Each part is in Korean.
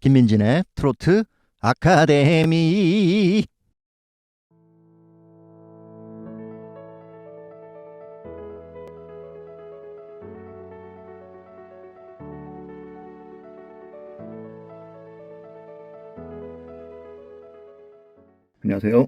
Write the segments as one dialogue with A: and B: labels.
A: 김민진의 트로트 아카데미.
B: 안녕하세요.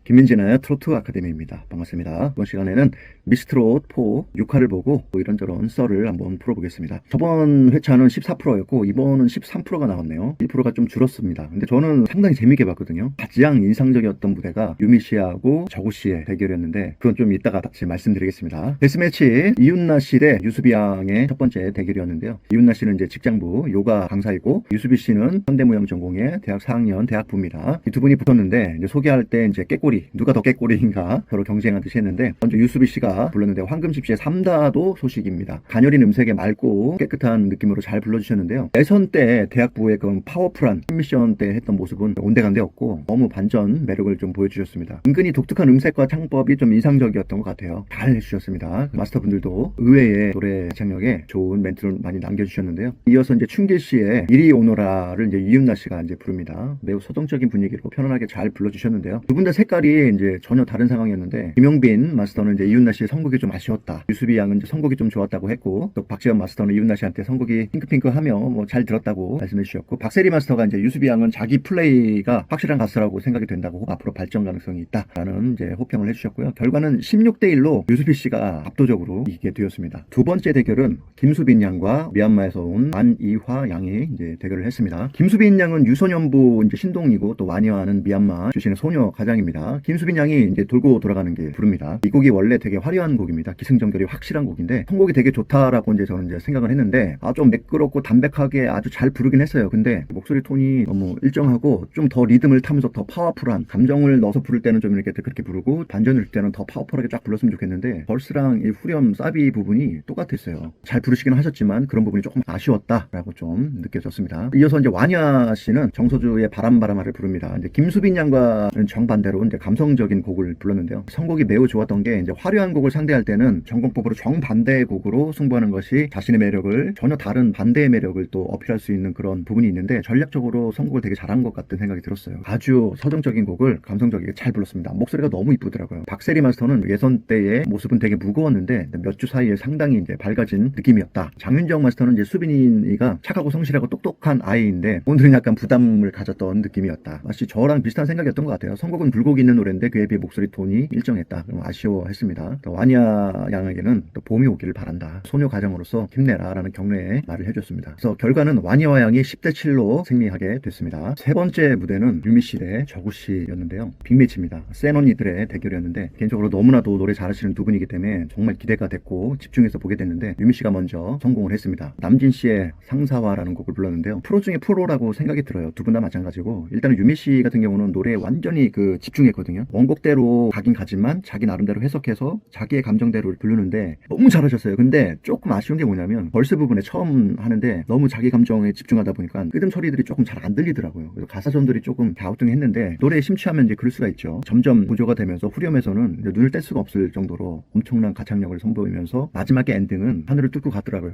B: 김민진의 트로트 아카데미입니다. 반갑습니다. 이번 시간에는 미스트롯 4 6화를 보고 이런저런 썰을 한번 풀어보겠습니다. 저번 회차는 14%였고 이번은 13%가 나왔네요. 1%가 좀 줄었습니다. 근데 저는 상당히 재밌게 봤거든요. 가장 인상적이었던 무대가 유미 씨하고 저구 씨의 대결이었는데 그건 좀 이따가 다시 말씀드리겠습니다. 데스매치 이윤나 씨 대 유수비 양의 첫 번째 대결이었는데요. 이윤나 씨는 이제 직장부 요가 강사이고 유수비 씨는 현대무용 전공의 대학 4학년 대학부입니다. 이 두 분이 붙었는데 이제 소개할 때 이제 깨꼬리 누가 더 깨꼬리인가 서로 경쟁하듯이 했는데 먼저 유수비 씨가 불렀는데 황금집시의 3다도 소식입니다. 가녀린 음색에 맑고 깨끗한 느낌으로 잘 불러주셨는데요. 예선 때 대학부의 그 파워풀한 미션 때 했던 모습은 온데간데없고 너무 반전 매력을 좀 보여주셨습니다. 은근히 독특한 음색과 창법이 좀 인상적이었던 것 같아요. 잘 해주셨습니다. 마스터분들도 의외의 노래 장력에 좋은 멘트를 많이 남겨주셨는데요. 이어서 이제 춘길 씨의 이리 오너라를 이제 이윤나 씨가 이제 부릅니다. 매우 서정적인 분위기로 편안하게 잘 불러주셨는데요. 두 분 다 색깔이 이제 전혀 다른 상황이었는데 김용빈 마스터는 이제 이윤나 씨의 선곡이 좀 아쉬웠다. 유수비 양은 이제 선곡이 좀 좋았다고 했고 또 박지현 마스터는 이윤나 씨한테 선곡이 핑크핑크하며 뭐 잘 들었다고 말씀해 주셨고 박세리 마스터가 이제 유수비 양은 자기 플레이가 확실한 가수라고 생각이 된다고 앞으로 발전 가능성이 있다라는 이제 호평을 해주셨고요. 결과는 16대1로 유수비 씨가 압도적으로 이기게 되었습니다. 두 번째 대결은 김수빈 양과 미얀마에서 온 안이화 양이 이제 대결을 했습니다. 김수빈 양은 유소년부 이제 신동이고 또 완이화는 미얀마 출신의 소녀 가장입니다. 김수빈 양이 이제 돌고 돌아가는 게 부릅니다. 이 곡이 원래 되게 화려한 곡입니다. 기승전결이 확실한 곡인데 선곡이 되게 좋다라고 이제 저는 이제 생각을 했는데 좀 매끄럽고 담백하게 아주 잘 부르긴 했어요. 근데 목소리 톤이 너무 일정하고 좀 더 리듬을 타면서 더 파워풀한 감정을 넣어서 부를 때는 좀 이렇게 그렇게 부르고 반전을 줄 때는 더 파워풀하게 쫙 불렀으면 좋겠는데 벌스랑 이 후렴 사비 부분이 똑같았어요. 잘 부르시긴 하셨지만 그런 부분이 조금 아쉬웠다라고 좀 느껴졌습니다. 이어서 이제 완야 씨는 정서주의 바람바람아를 부릅니다. 이제 김수빈 양과는 정반대로 이제 감성적인 곡을 불렀는데요. 선곡이 매우 좋았던 게 이제 화려한 곡을 상대할 때는 전공법으로 정반대의 곡으로 승부하는 것이 자신의 매력을 전혀 다른 반대의 매력을 또 어필할 수 있는 그런 부분이 있는데 전략적으로 선곡을 되게 잘한 것 같은 생각이 들었어요. 아주 서정적인 곡을 감성적이게 잘 불렀습니다. 목소리가 너무 이쁘더라고요. 박세리 마스터는 예선 때의 모습은 되게 무거웠는데 몇 주 사이에 상당히 이제 밝아진 느낌이었다. 장윤정 마스터는 이제 수빈이가 착하고 성실하고 똑똑한 아이인데 오늘은 약간 부담을 가졌던 느낌이었다. 마치 저랑 비슷한 생각이었던 것 같아요. 선곡은 불곡 있는 노래인데 그에 비해 목소리 톤이 일정했다. 아쉬워했습니다. 또 완야 양에게는 또 봄이 오기를 바란다. 소녀 가장으로서 힘내라 라는 격려의 말을 해줬습니다. 그래서 결과는 완야 양이 10대7로 승리하게 됐습니다. 세 번째 무대는 유미 씨 대 저구 씨였는데요. 빅매치입니다. 센 언니들의 대결이었는데 개인적으로 너무나도 노래 잘하시는 두 분이기 때문에 정말 기대가 됐고 집중해서 보게 됐는데 유미 씨가 먼저 성공을 했습니다. 남진 씨의 상사화라는 곡을 불렀는데요. 프로 중에 프로라고 생각이 들어요. 두 분 다 마찬가지고 일단은 유미 씨 같은 경우는 노래에 완전히 집중했거든요. 원곡대로 가긴 가지만 자기 나름대로 해석해서 자기의 감정대로 부르는데 너무 잘하셨어요. 근데 조금 아쉬운 게 뭐냐면 벌스 부분에 처음 하는데 너무 자기 감정에 집중하다 보니까 끄듬 소리들이 조금 잘 안 들리더라고요. 그래서 가사전들이 조금 갸우뚱했는데 노래에 심취하면 이제 그럴 수가 있죠. 점점 구조가 되면서 후렴에서는 이제 눈을 뗄 수가 없을 정도로 엄청난 가창력을 선보이면서 마지막에 엔딩은 하늘을 뚫고 가더라고요.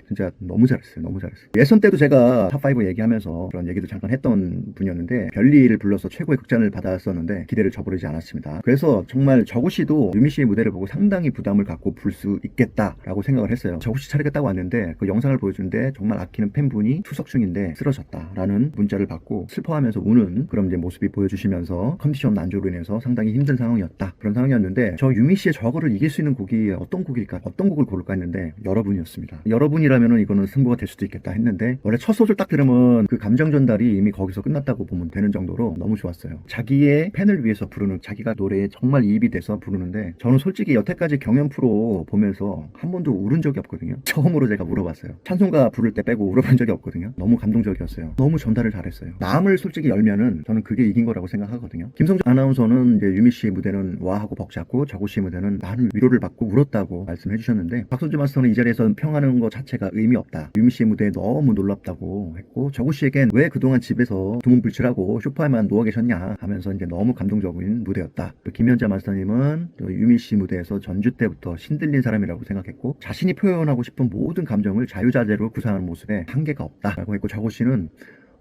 B: 진짜 너무 잘했어요. 너무 잘했어요. 예선 때도 제가 탑5 얘기하면서 그런 얘기도 잠깐 했던 분이었는데 별리를 불러서 최고의 극찬을 받았었는데 기대를 저버리지 않았습니다. 그래서 정말 저구 씨도 유미 씨의 무대를 보고 상당히 부담을 갖고 부를 수 있겠다라고 생각을 했어요. 저구 씨 차례가 딱 왔는데 그 영상을 보여주는데 정말 아끼는 팬분이 투석 중인데 쓰러졌다라는 문자를 받고 슬퍼하면서 우는 그런 이제 모습이 보여주시면서 컨디션 난조로 인해서 상당히 힘든 상황이었다. 그런 상황이었는데 저 유미 씨의 저거를 이길 수 있는 곡이 어떤 곡일까? 어떤 곡을 고를까 했는데 여러분이었습니다. 여러분이라면은 이거는 승부가 될 수도 있겠다 했는데 원래 첫 소절 딱 들으면 그 감정 전달이 이미 거기서 끝났다고 보면 되는 정도로 너무 좋았어요. 자기의 팬을 위해서 부르는 자기가 노래에 정말 이입이 돼서 부르는데 저는 솔직히 여태까지 경연 프로 보면서 한 번도 울은 적이 없거든요. 처음으로 제가 물어봤어요. 찬송가 부를 때 빼고 울어본 적이 없거든요. 너무 감동적이었어요. 너무 전달을 잘했어요. 마음을 솔직히 열면은 저는 그게 이긴 거라고 생각하거든요. 김성주 아나운서는 이제 유미 씨의 무대는 와하고 벅찼고 저구 씨의 무대는 많은 위로를 받고 울었다고 말씀해 주셨는데 박선주 마스터는 이 자리에서 평하는 것 자체가 의미 없다. 유미 씨의 무대에 너무 놀랍다고 했고 저구 씨에겐 왜 그동안 집에서 두문불출하고 소파에만 누워 계셨냐 하면서 이제 너무 감동적인 무대였다. 또 김연자 마스터님은 또 유미 씨 무대에서 전주 때부터 신들린 사람이라고 생각했고 자신이 표현하고 싶은 모든 감정을 자유자재로 구사하는 모습에 한계가 없다라고 했고, 저고 씨는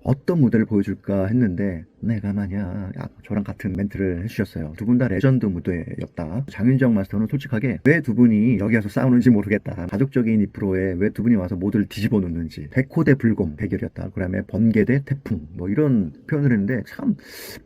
B: 어떤 무대를 보여줄까 했는데 내가 마냐 저랑 같은 멘트를 해주셨어요. 두 분 다 레전드 무대였다. 장윤정 마스터는 솔직하게 왜 두 분이 여기 와서 싸우는지 모르겠다. 가족적인 2%에 왜 두 분이 와서 모두를 뒤집어 놓는지. 백호 대 불곰 대결이었다. 그 다음에 번개 대 태풍 뭐 이런 표현을 했는데 참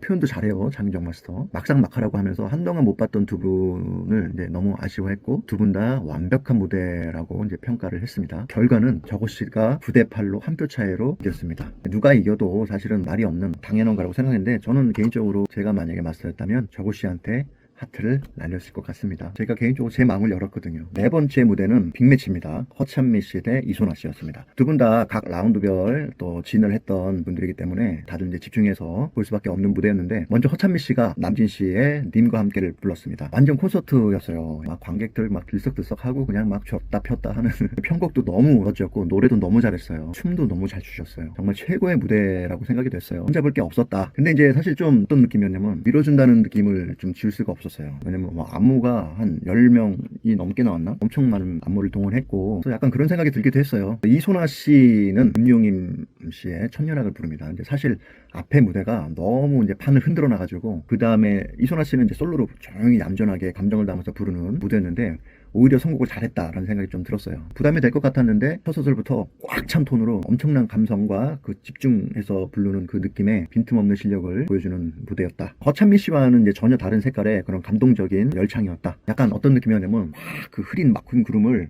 B: 표현도 잘해요. 장윤정 마스터. 막상막하라고 하면서 한동안 못 봤던 두 분을 이제 너무 아쉬워했고, 두 분 다 완벽한 무대라고 이제 평가를 했습니다. 결과는 저고 씨가 9대 8로 한 표 차이로 이겼습니다. 누가 이겨도 사실은 말이 없는 당연한 거라고 생각했는데, 저는 개인적으로 제가 만약에 마스터였다면 저고 씨한테 하트를 날렸을 것 같습니다. 제가 개인적으로 제 마음을 열었거든요. 네 번째 무대는 빅매치입니다. 허찬미 씨 대 이소나 씨였습니다. 두 분 다 각 라운드별 또 진을 했던 분들이기 때문에 다들 이제 집중해서 볼 수밖에 없는 무대였는데, 먼저 허찬미 씨가 남진 씨의 님과 함께를 불렀습니다. 완전 콘서트였어요. 막 관객들 막 들썩들썩하고 그냥 막 줬다 폈다 하는 편곡도 너무 멋졌고 노래도 너무 잘했어요. 춤도 너무 잘 추셨어요. 정말 최고의 무대라고 생각이 됐어요. 혼자 볼 게 없었다. 근데 이제 사실 좀 어떤 느낌이었냐면 밀어준다는 느낌을 좀 지울 수가 없었어요. 왜냐면 뭐 안무가 한 10명이 넘게 나왔나? 엄청 많은 안무를 동원했고, 그래서 약간 그런 생각이 들기도 했어요. 이소나 씨는 김용임 씨의 천년악을 부릅니다. 이제 사실 앞에 무대가 너무 이제 판을 흔들어 놔가지고, 그 다음에 이소나 씨는 이제 솔로로 조용히 얌전하게 감정을 담아서 부르는 무대였는데 오히려 선곡을 잘했다라는 생각이 좀 들었어요. 부담이 될 것 같았는데 첫 소절부터 꽉 찬 톤으로 엄청난 감성과 그 집중해서 부르는 그 느낌의 빈틈없는 실력을 보여주는 무대였다. 허찬미 씨와는 이제 전혀 다른 색깔의 그런 감동적인 열창이었다. 약간 어떤 느낌이었냐면 막 그 흐린 막힌 구름을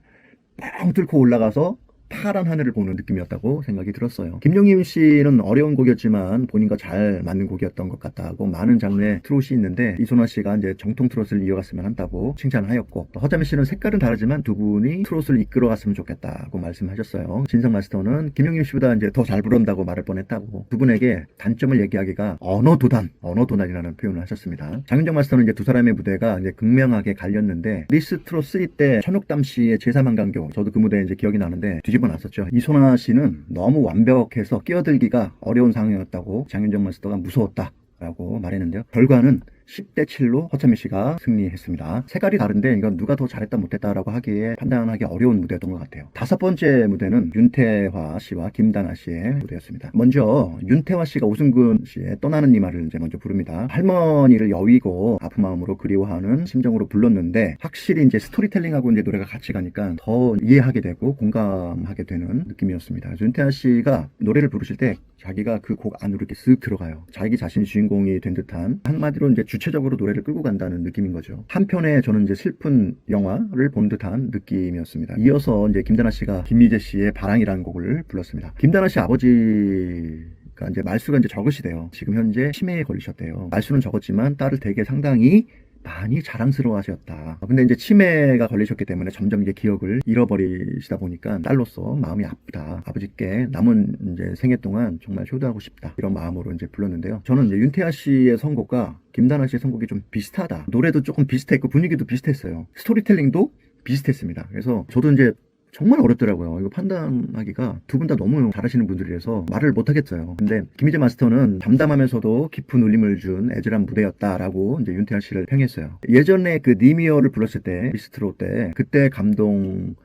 B: 뻥 뚫고 올라가서 파란 하늘을 보는 느낌이었다고 생각이 들었어요. 김용임 씨는 어려운 곡이었지만 본인과 잘 맞는 곡이었던 것 같다고, 많은 장르의 트롯이 있는데 이소나 씨가 이제 정통 트롯을 이어갔으면 한다고 칭찬하였고, 허자미 씨는 색깔은 다르지만 두 분이 트롯을 이끌어갔으면 좋겠다고 말씀하셨어요. 진성 마스터는 김용임 씨보다 이제 더 잘 부른다고 말할 뻔했다고, 두 분에게 단점을 얘기하기가 언어도단이라는 표현을 하셨습니다. 장윤정 마스터는 이제 두 사람의 무대가 이제 극명하게 갈렸는데, 미스 트롯 3 때 천옥담 씨의 제3한강교, 저도 그 무대 이제 기억이 나는데 뒤집어놨었죠. 이소나 씨는 너무 완벽해서 끼어들기가 어려운 상황이었다고 장윤정 마스터가 무서웠다라고 말했는데요. 결과는 10대 7로 허찬미 씨가 승리했습니다. 색깔이 다른데 이건 누가 더 잘했다 못했다라고 하기에 판단하기 어려운 무대였던 것 같아요. 다섯 번째 무대는 윤태화 씨와 김다나 씨의 무대였습니다. 먼저 윤태화 씨가 오승근 씨의 떠나는 이마를 이제 먼저 부릅니다. 할머니를 여위고 아픈 마음으로 그리워하는 심정으로 불렀는데, 확실히 이제 스토리텔링하고 이제 노래가 같이 가니까 더 이해하게 되고 공감하게 되는 느낌이었습니다. 윤태화 씨가 노래를 부르실 때 자기가 그 곡 안으로 이렇게 쓱 들어가요. 자기 자신이 주인공이 된 듯한, 한마디로 이제 주체적으로 노래를 끌고 간다는 느낌인 거죠. 한편에 저는 이제 슬픈 영화를 본 듯한 느낌이었습니다. 이어서 이제 김다나 씨가 김미재 씨의 바랑이라는 곡을 불렀습니다. 김다나 씨 아버지가 이제 말수가 이제 적으시대요. 지금 현재 치매에 걸리셨대요. 말수는 적었지만 딸을 되게 상당히 많이 자랑스러워 하셨다. 근데 이제 치매가 걸리셨기 때문에 점점 이제 기억을 잃어버리시다 보니까 딸로서 마음이 아프다. 아버지께 남은 이제 생애 동안 정말 효도하고 싶다. 이런 마음으로 이제 불렀는데요. 저는 이제 윤태아 씨의 선곡과 김다나 씨의 선곡이 좀 비슷하다. 노래도 조금 비슷했고 분위기도 비슷했어요. 스토리텔링도 비슷했습니다. 그래서 저도 이제 정말 어렵더라고요. 이거 판단하기가 두 분 다 너무 잘하시는 분들이라서 말을 못하겠어요. 근데 김희재 마스터는 담담하면서도 깊은 울림을 준 애절한 무대였다라고 이제 윤태아 씨를 평했어요. 예전에 그 니미어를 불렀을 때, 미스트롯 때, 그때 감동을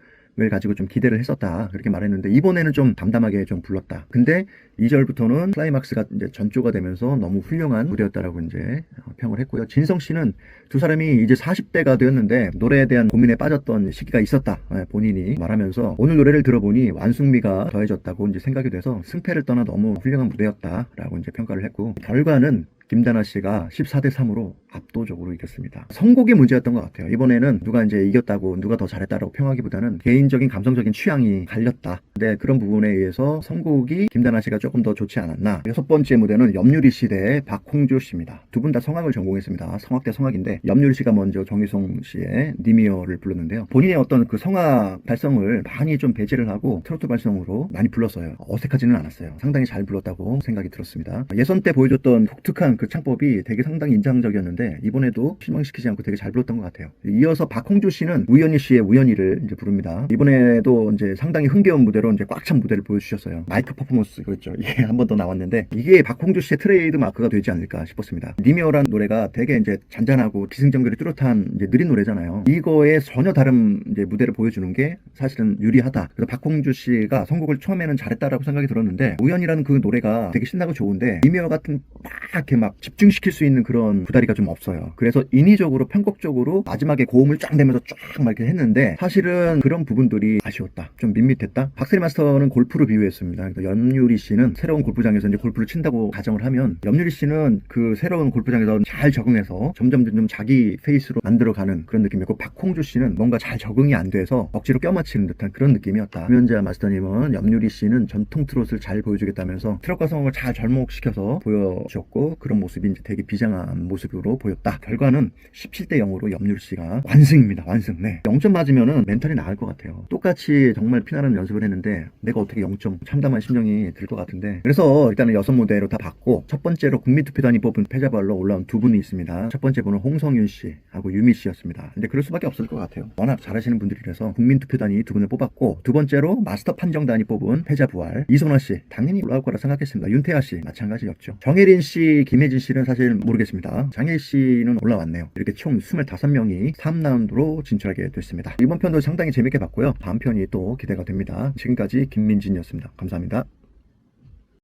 B: 가지고 좀 기대를 했었다, 그렇게 말했는데 이번에는 좀 담담하게 좀 불렀다. 근데 2절부터는 클라이막스가 이제 전조가 되면서 너무 훌륭한 무대였다라고 이제 평을 했고요. 진성 씨는 두 사람이 이제 40대가 되었는데 노래에 대한 고민에 빠졌던 시기가 있었다, 본인이 말하면서 오늘 노래를 들어보니 완숙미가 더해졌다고 이제 생각이 돼서 승패를 떠나 너무 훌륭한 무대였다라고 이제 평가를 했고, 결과는 김다나 씨가 14대 3으로 압도적으로 이겼습니다. 선곡이 문제였던 것 같아요. 이번에는 누가 이제 이겼다고, 누가 더 잘했다라고 평하기보다는 개인적인 감성적인 취향이 갈렸다. 근데 그런 부분에 의해서 선곡이 김다나 씨가 조금 더 좋지 않았나. 여섯 번째 무대는 염유리 씨 대 박홍주 씨입니다. 두 분 다 성악을 전공했습니다. 성악 대 성악인데 염유리 씨가 먼저 정희송 씨의 니미어를 불렀는데요. 본인의 어떤 그 성악 발성을 많이 좀 배제를 하고 트로트 발성으로 많이 불렀어요. 어색하지는 않았어요. 상당히 잘 불렀다고 생각이 들었습니다. 예선 때 보여줬던 독특한 그 창법이 되게 상당히 인상적이었는데 불렀는데 이번에도 실망시키지 않고 되게 잘 불렀던 것 같아요. 이어서 박홍주 씨는 우연희 씨의 우연히를 이제 부릅니다. 이번에도 이제 상당히 흥겨운 무대로 이제 꽉 찬 무대를 보여주셨어요. 마이크 퍼포먼스 그렇죠. 이게 한 번 더 나왔는데 이게 박홍주 씨의 트레이드 마크가 되지 않을까 싶었습니다. 니미어란 노래가 되게 이제 잔잔하고 기승전결이 뚜렷한 이제 느린 노래잖아요. 이거에 전혀 다른 이제 무대를 보여주는 게 사실은 유리하다. 그래서 박홍주 씨가 선곡을 처음에는 잘했다라고 생각이 들었는데 우연이라는 그 노래가 되게 신나고 좋은데 니미어 같은 막 이렇게 막 집중시킬 수 있는 그런 구다리가 좀 없어요. 그래서 인위적으로 편곡적으로 마지막에 고음을 쫙 내면서 쫙 막 이렇게 했는데 사실은 그런 부분들이 아쉬웠다. 좀 밋밋했다. 박세리 마스터는 골프로 비유했습니다. 그래서 염유리 씨는 새로운 골프장에서 이제 골프를 친다고 가정을 하면 염유리 씨는 그 새로운 골프장에서 잘 적응해서 점점 자기 페이스로 만들어가는 그런 느낌이었고 박홍주 씨는 뭔가 잘 적응이 안 돼서 억지로 껴맞히는 듯한 그런 느낌이었다. 김연자 마스터님은 염유리 씨는 전통 트롯을 잘 보여주겠다면서 트롯과 성을 잘 접목시켜서 보여줬고 그런 모습이 이제 되게 비장한 모습으로 보였다. 결과는 17대 0으로 염유리 씨가 완승입니다. 완승. 네. 0점 맞으면은 멘탈이 나을 것 같아요. 똑같이 정말 피나는 연습을 했는데 내가 어떻게 0점 참담한 심정이 들 것 같은데 그래서 일단은 6무대로 다 받고 첫 번째로 국민투표단이 뽑은 패자부활로 올라온 두 분이 있습니다. 첫 번째 분은 홍성윤 씨하고 유미 씨였습니다. 근데 그럴 수밖에 없을 것 같아요. 워낙 잘하시는 분들이라서 국민투표단이 두 분을 뽑았고 두 번째로 마스터 판정단이 뽑은 패자부활 이선화 씨 당연히 올라올 거라 생각했습니다. 윤태아 씨 마찬가지였죠. 정혜린 씨, 김혜진 씨는 사실 모르겠습니다. 장혜일 씨는 올라왔네요. 이렇게 총 25명이 3라운드로 진출하게 됐습니다. 이번 편도 상당히 재밌게 봤고요. 다음 편이 또 기대가 됩니다. 지금까지 김민진이었습니다. 감사합니다.